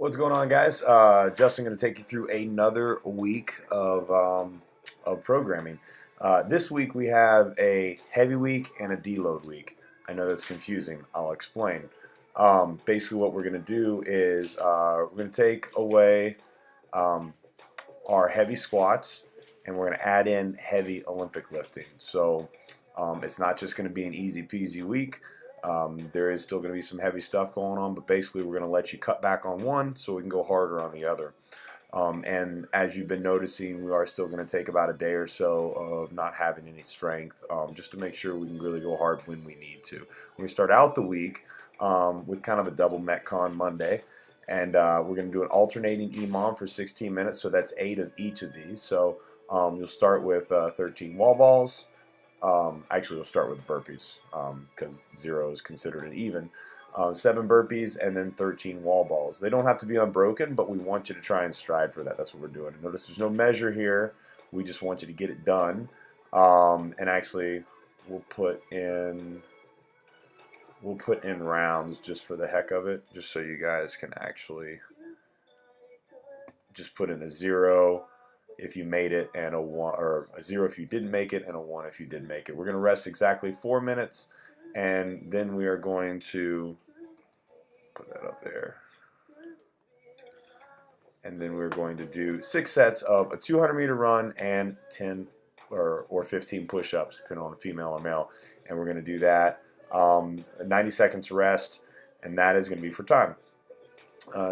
What's going on, guys? Justin going to take you through another week of programming. This week we have a heavy week and a deload week. I know that's confusing. I'll explain. Basically, what we're going to do is we're going to take away um, our heavy squats and we're going to add in heavy Olympic lifting. So it's not just going to be an easy peasy week. There is still going to be some heavy stuff going on, but basically we're going to let you cut back on one so we can go harder on the other. And as you've been noticing, we are still going to take about a day or so of not having any strength, just to make sure we can really go hard when we need to. We're going to start out the week with kind of a double Metcon Monday. And we're going to do an alternating EMOM for 16 minutes, so that's 8 of each of these. So you'll start with 13 wall balls. Actually, we'll start with burpees because 0 is considered an even. 7 burpees and then 13 wall balls. They don't have to be unbroken, but we want you to try and strive for that. That's what we're doing. And notice there's no measure here. We just want you to get it done. And actually, we'll put in rounds just for the heck of it, just so you guys can actually just put in a 0 if you made it and a 1, or a 0 if you didn't make it and a 1 if you did make it. We're going to rest exactly 4 minutes, and then we are going to put that up there. And then we're going to do 6 sets of a 200-meter run and 10 or 15 push-ups, depending on female or male. And we're going to do that 90 seconds rest, and that is going to be for time.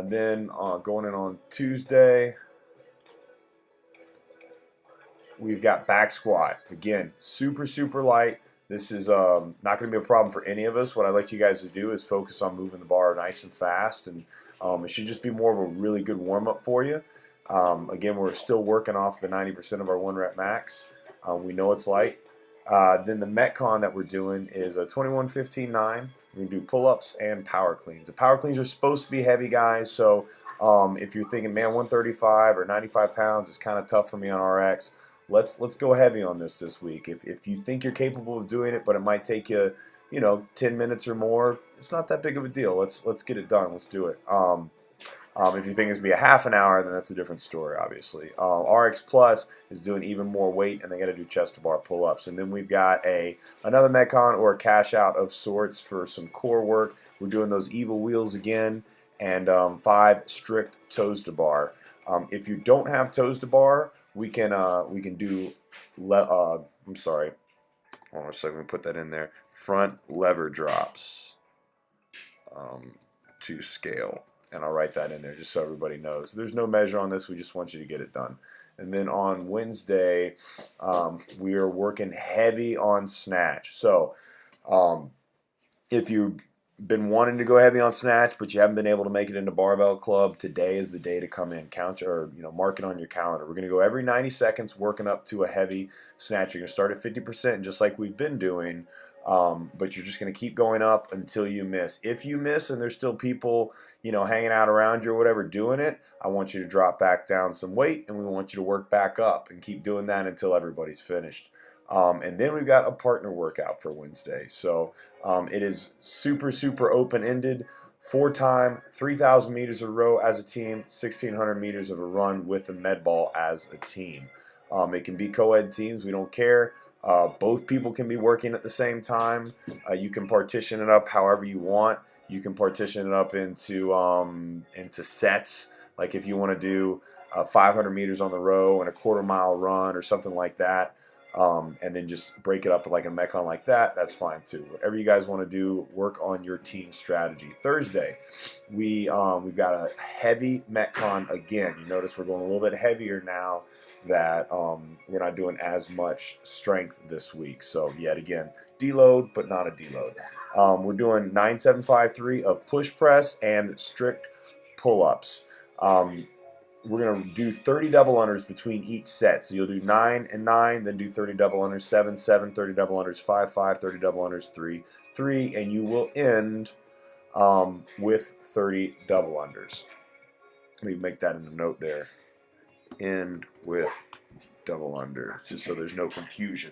Then going in on Tuesday, we've got back squat. Again, super light. This is not going to be a problem for any of us. What I'd like you guys to do is focus on moving the bar nice and fast, and it should just be more of a really good warm-up for you. Again, we're still working off the 90% of our 1 rep max. We know it's light. Then the Metcon that we're doing is a 21-15-9. We're going to do pull-ups and power cleans. The power cleans are supposed to be heavy, guys, so if you're thinking, man, 135 or 95 pounds is kind of tough for me on RX, let's go heavy on this week. If you think you're capable of doing it, but it might take you, 10 minutes or more, it's not that big of a deal. Let's get it done. Let's do it. If you think it's going to be a half an hour, then that's a different story, obviously. RX Plus is doing even more weight, and they got to do chest-to-bar pull-ups. And then we've got another Metcon or a cash-out of sorts for some core work. We're doing those evil wheels again, and 5 strict toes-to-bar. If you don't have toes-to-bar, we can do. I'm sorry. Hold on a second. Let me put that in there. Front lever drops to scale. And I'll write that in there just so everybody knows. There's no measure on this. We just want you to get it done. And then on Wednesday, we are working heavy on snatch. So if you've been wanting to go heavy on snatch, but you haven't been able to make it into barbell club, today is the day to come in. Mark it on your calendar. We're going to go every 90 seconds working up to a heavy snatch. You're going to start at 50%, just like we've been doing. But you're just going to keep going up until you miss. If you miss and there's still people, hanging out around you or whatever doing it, I want you to drop back down some weight, and we want you to work back up and keep doing that until everybody's finished. And then we've got a partner workout for Wednesday. So it is super open-ended. 4-time, 3,000 meters of row as a team, 1,600 meters of a run with a med ball as a team. It can be co-ed teams. We don't care. Both people can be working at the same time. You can partition it up however you want. You can partition it up into sets. Like if you want to do 500 meters on the row and a quarter-mile run or something like that, and then just break it up like a Metcon like that, that's fine too. Whatever you guys want to do, work on your team strategy. Thursday, we've got a heavy Metcon again. You notice we're going a little bit heavier now that we're not doing as much strength this week. So yet again, deload, but not a deload. We're doing 9-7-5-3 of push press and strict pull-ups. We're going to do 30 double unders between each set. So you'll do 9 and 9, then do 30 double unders, 7, 7, 30 double unders, 5, 5, 30 double unders, 3, 3, and you will end with 30 double unders. Let me make that in a note there. End with double under, just so there's no confusion.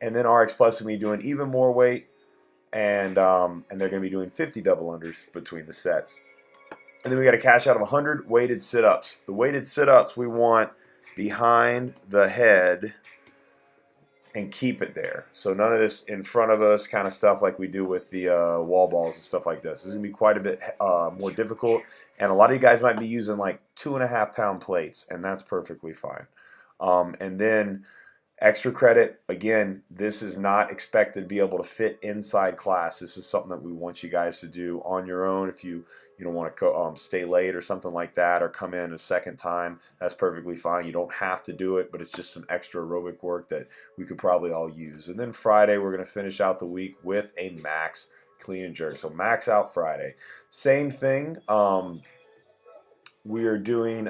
And then RX Plus will be doing even more weight, and they're going to be doing 50 double unders between the sets. And then we got a cash out of 100 weighted sit-ups. The weighted sit-ups we want behind the head and keep it there. So none of this in front of us kind of stuff like we do with the wall balls and stuff like this. This is going to be quite a bit more difficult. And a lot of you guys might be using like 2.5 pound plates, and that's perfectly fine. And then extra credit, again, this is not expected to be able to fit inside class. This is something that we want you guys to do on your own. If you don't want to stay late or something like that, or come in a second time, that's perfectly fine. You don't have to do it, but it's just some extra aerobic work that we could probably all use. And then Friday, we're going to finish out the week with a max clean and jerk. So max out Friday. Same thing. We are doing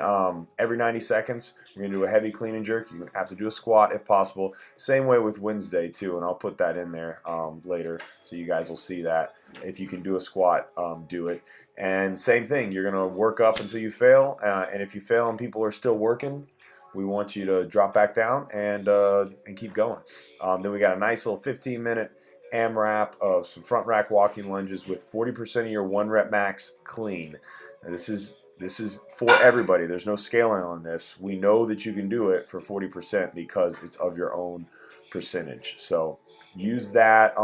every 90 seconds. We're going to do a heavy clean and jerk. You have to do a squat if possible. Same way with Wednesday too, and I'll put that in there later so you guys will see that. If you can do a squat, do it. And same thing, you're going to work up until you fail. And if you fail and people are still working, we want you to drop back down and keep going. Then we got a nice little 15-minute AMRAP of some front rack walking lunges with 40% of your 1 rep max clean. Now, this is for everybody. There's no scaling on this. We know that you can do it for 40% because it's of your own percentage. So use that.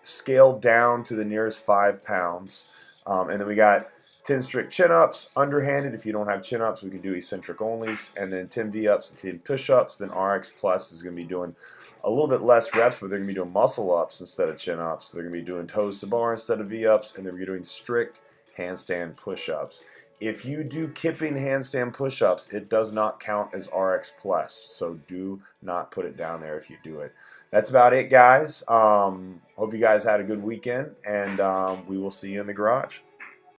Scale down to the nearest 5 pounds. And then we got 10 strict chin-ups, underhanded. If you don't have chin-ups, we can do eccentric onlys. And then 10 V-ups and 10 push-ups. Then RX Plus is going to be doing a little bit less reps, but they're going to be doing muscle-ups instead of chin-ups. They're going to be doing toes to bar instead of V-ups. And they're going to be doing strict handstand push-ups. If you do kipping handstand push-ups, it does not count as RX Plus, so do not put it down there if you do it. That's about it, guys. Hope you guys had a good weekend, and we will see you in the garage.